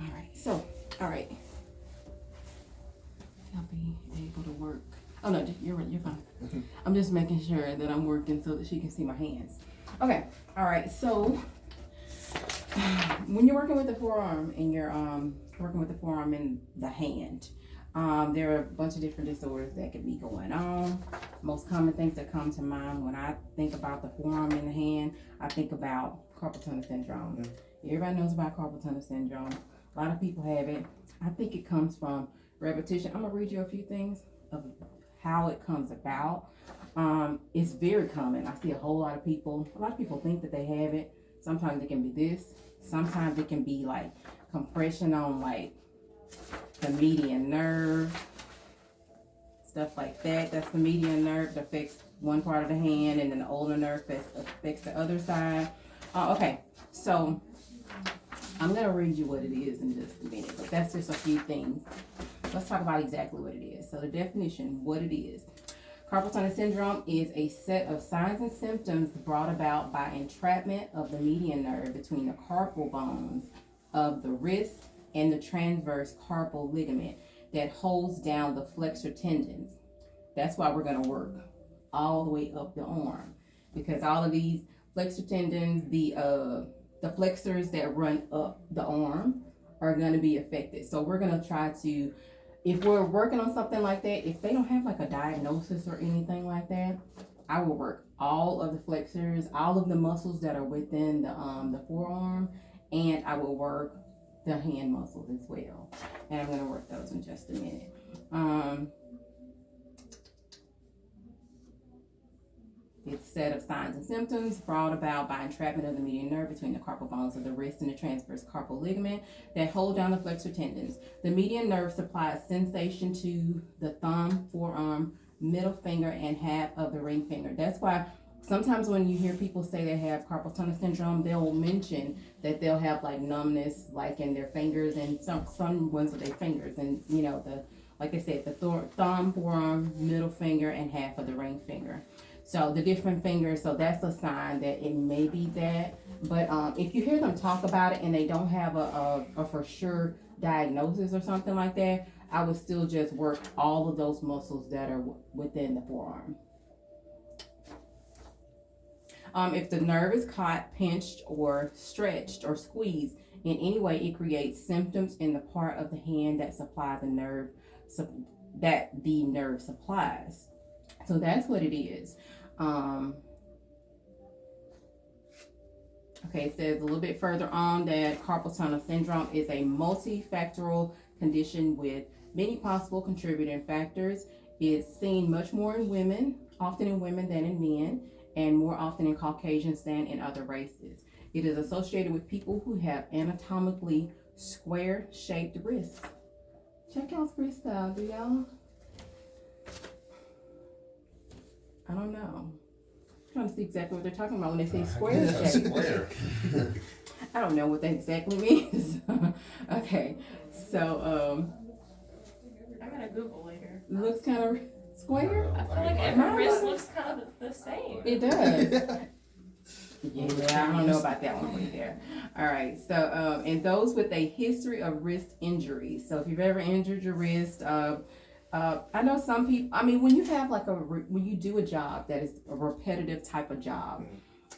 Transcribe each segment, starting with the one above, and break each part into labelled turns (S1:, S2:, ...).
S1: All right. So, all right. I'll be able to work. Oh no, you're fine. I'm just making sure that I'm working so that she can see my hands. Okay. All right. So when you're working with the forearm and you're working with the forearm and the hand, there are a bunch of different disorders that could be going on. Most common things that come to mind when I think about the forearm and the hand, I think about carpal tunnel syndrome. Everybody knows about carpal tunnel syndrome. A lot of people have it. I think it comes from repetition. I'm gonna read you a few things of how it comes about. It's very common. I see a lot of people think that they have it. Sometimes it can be this. Sometimes it can be like compression on like the median nerve, stuff like that. That's the median nerve that affects one part of the hand, and then the ulnar nerve that affects the other side. Okay, so I'm gonna read you what it is in just a minute, but that's just a few things. Let's talk about exactly what it is. So the definition, what it is. Carpal tunnel syndrome is a set of signs and symptoms brought about by entrapment of the median nerve between the carpal bones of the wrist and the transverse carpal ligament that holds down the flexor tendons. That's why we're going to work all the way up the arm, because all of these flexor tendons, the flexors that run up the arm, are going to be affected. So we're going to try to, if we're working on something like that, if they don't have like a diagnosis or anything like that, I will work all of the flexors, all of the muscles that are within the forearm, and I will work the hand muscles as well. And I'm going to work those in just a minute. It's a set of signs and symptoms brought about by entrapment of the median nerve between the carpal bones of the wrist and the transverse carpal ligament that hold down the flexor tendons. The median nerve supplies sensation to the thumb, forearm, middle finger, and half of the ring finger. That's why sometimes when you hear people say they have carpal tunnel syndrome, they'll mention that they'll have like numbness like in their fingers and some ones of their fingers, and you know, like I said, the thumb, forearm, middle finger, and half of the ring finger. So the different fingers, so that's a sign that it may be that. But if you hear them talk about it and they don't have a for sure diagnosis or something like that, I would still just work all of those muscles that are within the forearm. If the nerve is caught, pinched, or stretched or squeezed in any way, it creates symptoms in the part of the hand that supply the nerve, that the nerve supplies. So that's what it is. Okay, it says a little bit further on that carpal tunnel syndrome is a multifactorial condition with many possible contributing factors. It's seen much more in women, often in women than in men, and more often in Caucasians than in other races. It is associated with people who have anatomically square-shaped wrists. Check out wrist style, do y'all? I don't know. I'm trying to see exactly what they're talking about when they say square shape.
S2: Square.
S1: I don't know what that exactly means. Okay, so
S3: I gotta Google later.
S1: looks kind of square.
S3: I feel like every wrist looks kind of the same.
S1: It does. Yeah, I don't know about that one right there. All right, so and those with a history of wrist injuries. So if you've ever injured your wrist, I know some people, I mean, when you have like when you do a job that is a repetitive type of job,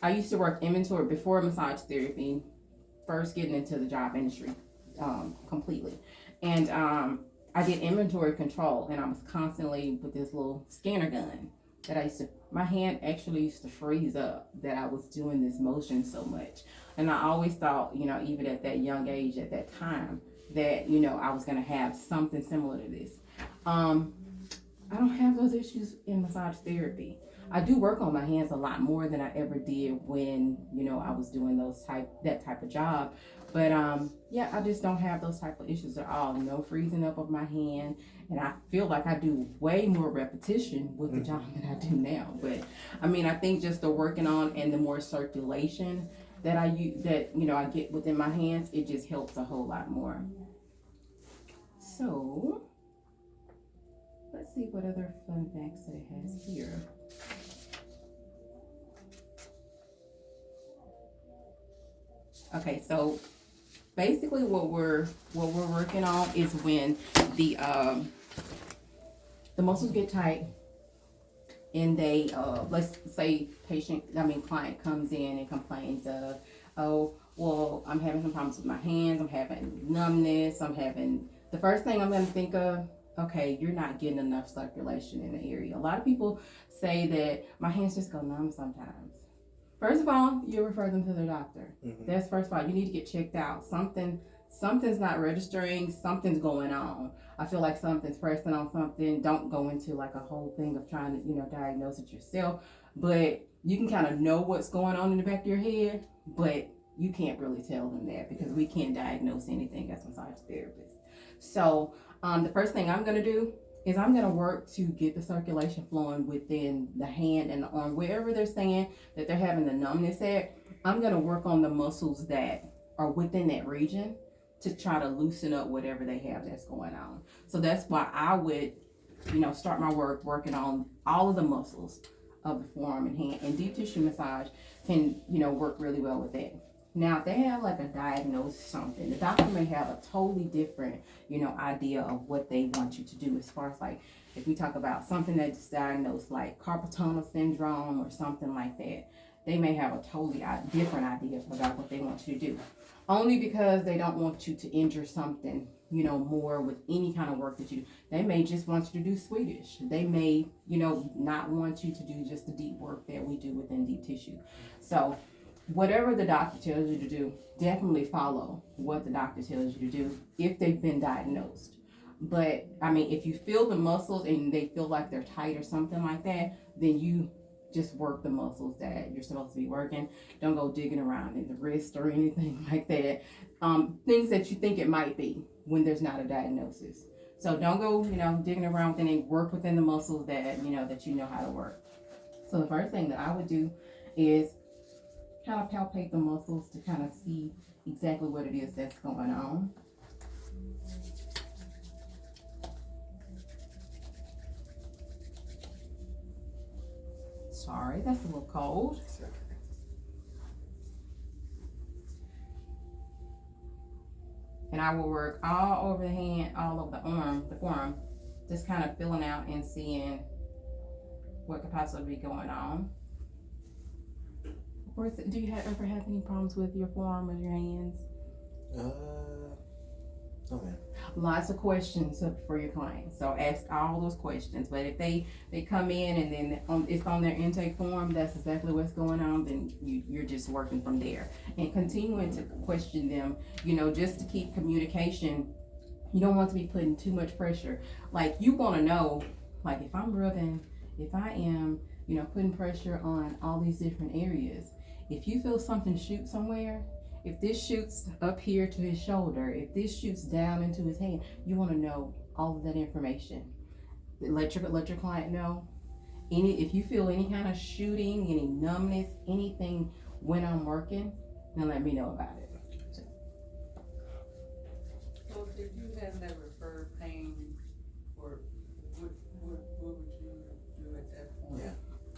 S1: I used to work inventory before massage therapy, first getting into the job industry completely. And I did inventory control, and I was constantly with this little scanner gun that I used to, my hand actually used to freeze up that I was doing this motion so much. And I always thought, you know, even at that young age, at that time, that, you know, I was going to have something similar to this. I don't have those issues in massage therapy. I do work on my hands a lot more than I ever did when, you know, I was doing that type of job. But yeah, I just don't have those type of issues at all. No freezing up of my hand, and I feel like I do way more repetition with the job than I do now. But I mean, I think just the working on and the more circulation that I get within my hands, it just helps a whole lot more. So let's see what other fun facts that it has here. Okay, so basically what we're working on is when the muscles get tight and they let's say client comes in and complains of, oh, well, I'm having some problems with my hands, I'm having numbness, the first thing I'm going to think of, okay, you're not getting enough circulation in the area. A lot of people say that my hands just go numb sometimes. First of all, you refer them to their doctor. Mm-hmm. That's first of all, you need to get checked out. Something's not registering, something's going on. I feel like something's pressing on something. Don't go into like a whole thing of trying to, diagnose it yourself. But you can kind of know what's going on in the back of your head, but you can't really tell them that because we can't diagnose anything as massage therapists. So the first thing I'm going to do is I'm going to work to get the circulation flowing within the hand and the arm. Wherever they're saying that they're having the numbness at, I'm going to work on the muscles that are within that region to try to loosen up whatever they have that's going on. So that's why I would, start my work working on all of the muscles of the forearm and hand. And deep tissue massage can, work really well with that. Now, if they have like a diagnosed something, the doctor may have a totally different, idea of what they want you to do as far as like, if we talk about something that's diagnosed like carpal tunnel syndrome or something like that, they may have a totally different idea about what they want you to do. Only because they don't want you to injure something, more with any kind of work that you do. They may just want you to do Swedish. They may, not want you to do just the deep work that we do within deep tissue. So whatever the doctor tells you to do, definitely follow what the doctor tells you to do if they've been diagnosed. But if you feel the muscles and they feel like they're tight or something like that, then you just work the muscles that you're supposed to be working. Don't go digging around in the wrist or anything like that. Things that you think it might be when there's not a diagnosis. So don't go, digging around within it. Work within the muscles that you know how to work. So the first thing that I would do is kind of palpate the muscles to kind of see exactly what it is that's going on. Sorry, that's a little cold. And I will work all over the hand, all over the forearm, just kind of filling out and seeing what could possibly be going on. Or do you ever have any problems with your forearm or your hands? No, ma'am. Lots of questions for your clients, so ask all those questions. But if they come in and then it's on their intake form, that's exactly what's going on, then you're just working from there and continuing to question them, just to keep communication. You don't want to be putting too much pressure. Like, you want to know, like, if I'm rubbing, if I am, putting pressure on all these different areas, if you feel something shoot somewhere, if this shoots up here to his shoulder, if this shoots down into his hand, you want to know all of that information. Let your client know. If you feel any kind of shooting, any numbness, anything when I'm working, then let me know about it.
S2: So if you have that referred pain, or what would you do at that point?
S1: Yeah.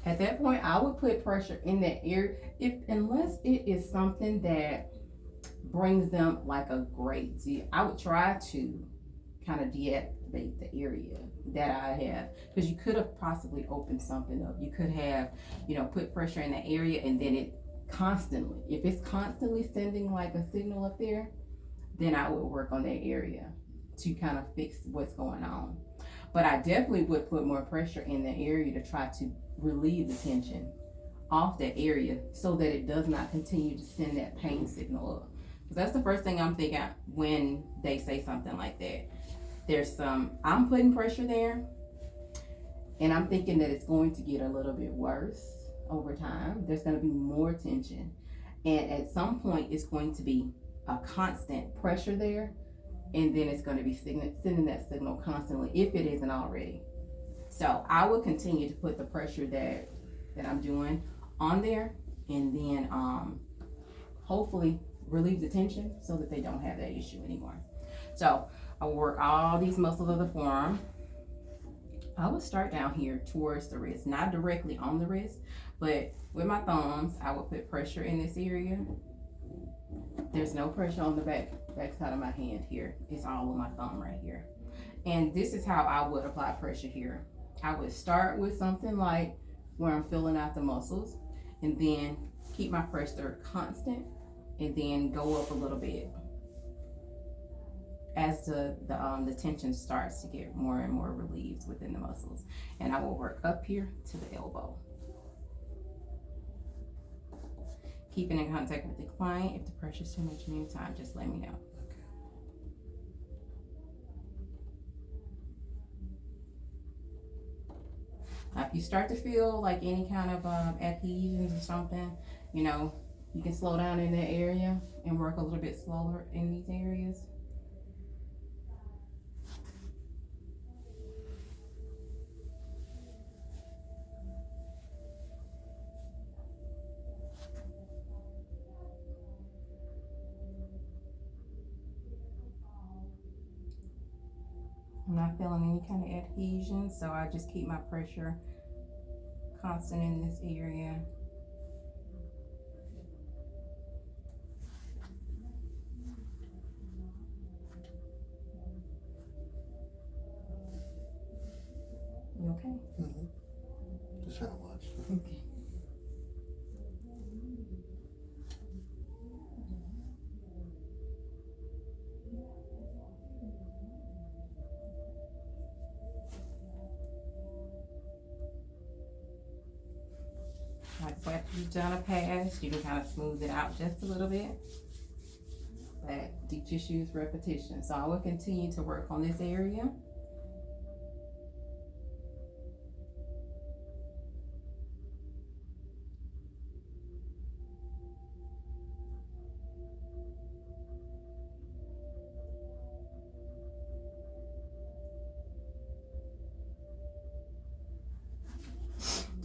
S1: At that point, I would put pressure in that area, unless it is something that brings them like a great deal. I would try to kind of deactivate the area that I have, because you could have possibly opened something up. You could have, put pressure in the area, and then if it's constantly sending like a signal up there, then I would work on that area to kind of fix what's going on. But I definitely would put more pressure in the area to try to relieve the tension off that area so that it does not continue to send that pain signal up. Because that's the first thing I'm thinking when they say something like that. I'm putting pressure there, and I'm thinking that it's going to get a little bit worse over time. There's going to be more tension, and at some point it's going to be a constant pressure there, and then it's going to be sending that signal constantly if it isn't already. So I would continue to put the pressure that I'm doing on there, and then hopefully relieve the tension so that they don't have that issue anymore. So I will work all these muscles of the forearm. I would start down here towards the wrist, not directly on the wrist, but with my thumbs, I would put pressure in this area. There's no pressure on the back back side of my hand here. It's all on my thumb right here. And this is how I would apply pressure here. I would start with something like where I'm filling out the muscles, and then keep my pressure constant, and then go up a little bit as the tension starts to get more and more relieved within the muscles. And I will work up here to the elbow. Keeping in contact with the client. If the pressure is too much anytime, just let me know. Now, if you start to feel like any kind of adhesions or something, you know, you can slow down in that area and work a little bit slower in these areas. I'm not feeling any kind of adhesion, so I just keep my pressure constant in this area. You okay?
S4: Mm-hmm. Just trying to watch.
S1: Okay. Like after you've done a pass, you can kind of smooth it out just a little bit. But deep tissue is repetition. So I will continue to work on this area.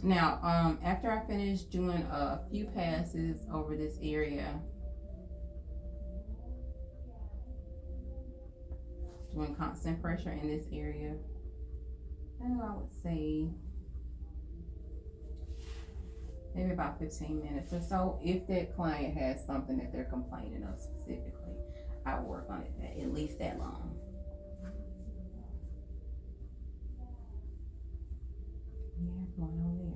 S1: Now, after I finish doing a few passes over this area, doing constant pressure in this area, I would say maybe about 15 minutes or so. If that client has something that they're complaining of specifically, I will work on it at least that long. Yeah, going on there.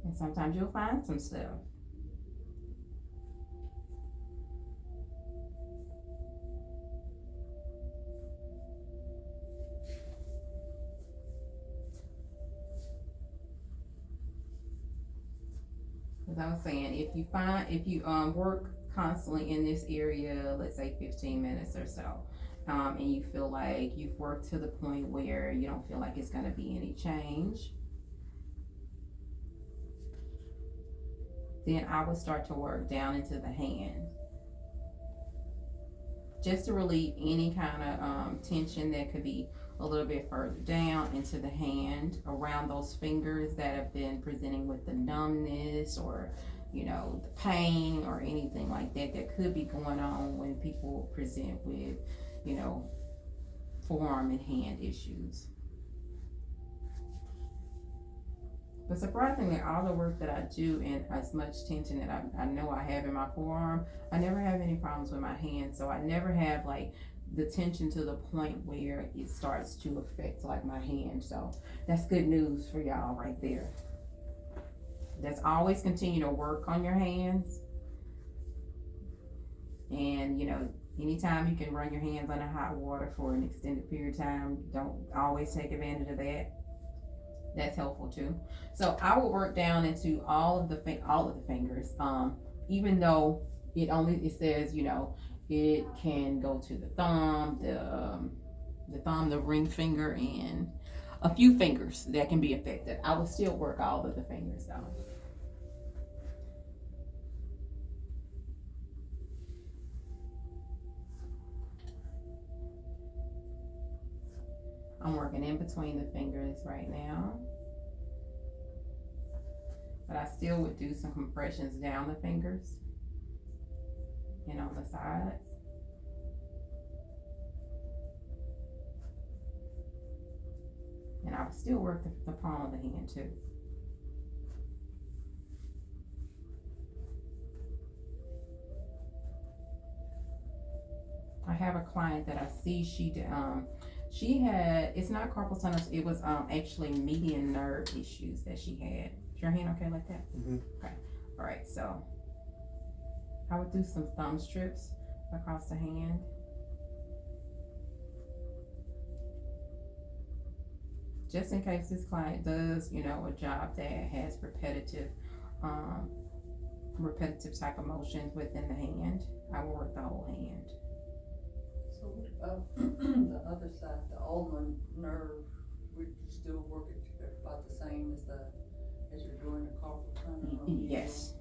S1: And sometimes you'll find some stuff. As I was saying, if you work constantly in this area, let's say 15 minutes or so, and you feel like you've worked to the point where you don't feel like it's going to be any change, then I would start to work down into the hand, just to relieve any kind of tension that could be a little bit further down into the hand, around those fingers that have been presenting with the numbness or, you know, the pain or anything like that that could be going on when people present with, you know, forearm and hand issues. But surprisingly, all the work that I do and as much tension that I know I have in my forearm, I never have any problems with my hands. So I never have like the tension to the point where it starts to affect like my hand. So that's good news for y'all right there. That's always continue to work on your hands. And you know, anytime you can run your hands under hot water for an extended period of time, don't always take advantage of that. That's helpful too. So I will work down into all of the fingers. Even though it says, you know, it can go to the thumb, the ring finger, and a few fingers that can be affected. I will still work all of the fingers though. I'm working in between the fingers right now. But I still would do some compressions down the fingers and on the sides. And I would still work the palm of the hand too. I have a client that I see, she had, it's not carpal tunnel, it was, actually median nerve issues that she had. Is your hand okay like that?
S4: Mhm.
S1: Okay, alright, so I would do some thumb strips across the hand. Just in case this client does, you know, a job that has repetitive type of motions within the hand, I will work the whole hand.
S2: So what about the other side, the ulnar nerve, would you still work it about the same as you're doing the carpal tunnel?
S1: Yes.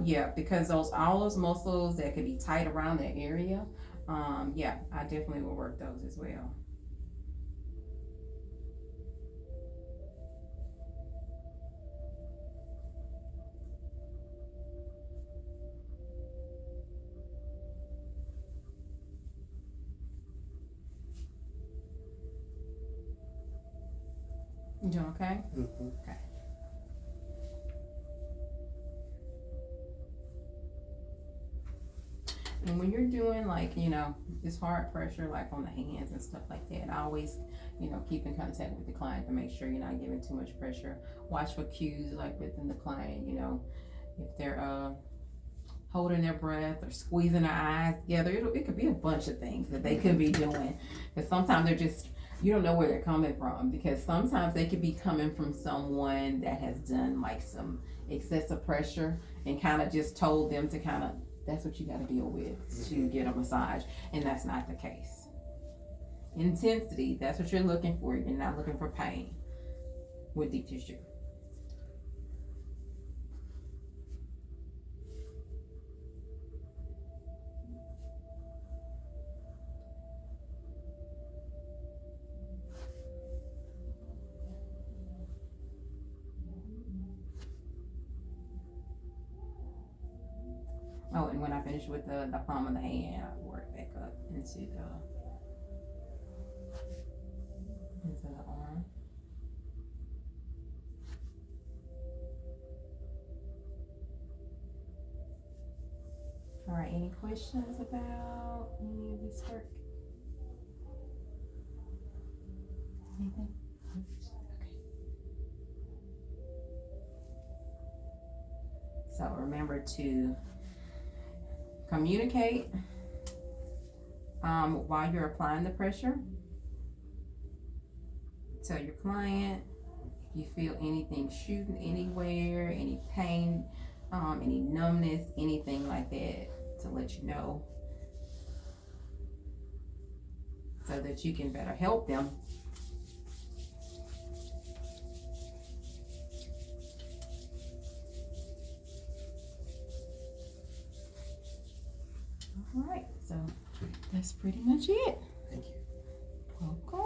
S1: Yeah, because all those muscles that could be tight around that area, yeah, I definitely will work those as well. You doing okay?
S4: Mhm.
S1: And when you're doing like, you know, this hard pressure like on the hands and stuff like that, I always, you know, keep in contact with the client to make sure you're not giving too much pressure. Watch for cues like within the client, you know, if they're holding their breath or squeezing their eyes together. It could be a bunch of things that they could be doing. Because sometimes they're just, you don't know where they're coming from, because sometimes they could be coming from someone that has done like some excessive pressure and kind of just told them to kind of, that's what you got to deal with to get a massage, and that's not the case. Intensity, that's what you're looking for. You're not looking for pain with deep tissue. Oh, and when I finish with the palm of the hand, I work back up into the arm. All right, any questions about any of this work? Anything? Okay. So remember to communicate while you're applying the pressure. Tell your client if you feel anything shooting anywhere, any pain, any numbness, anything like that, to let you know so that you can better help them. All right, so that's pretty much it.
S4: Thank you.
S1: Welcome.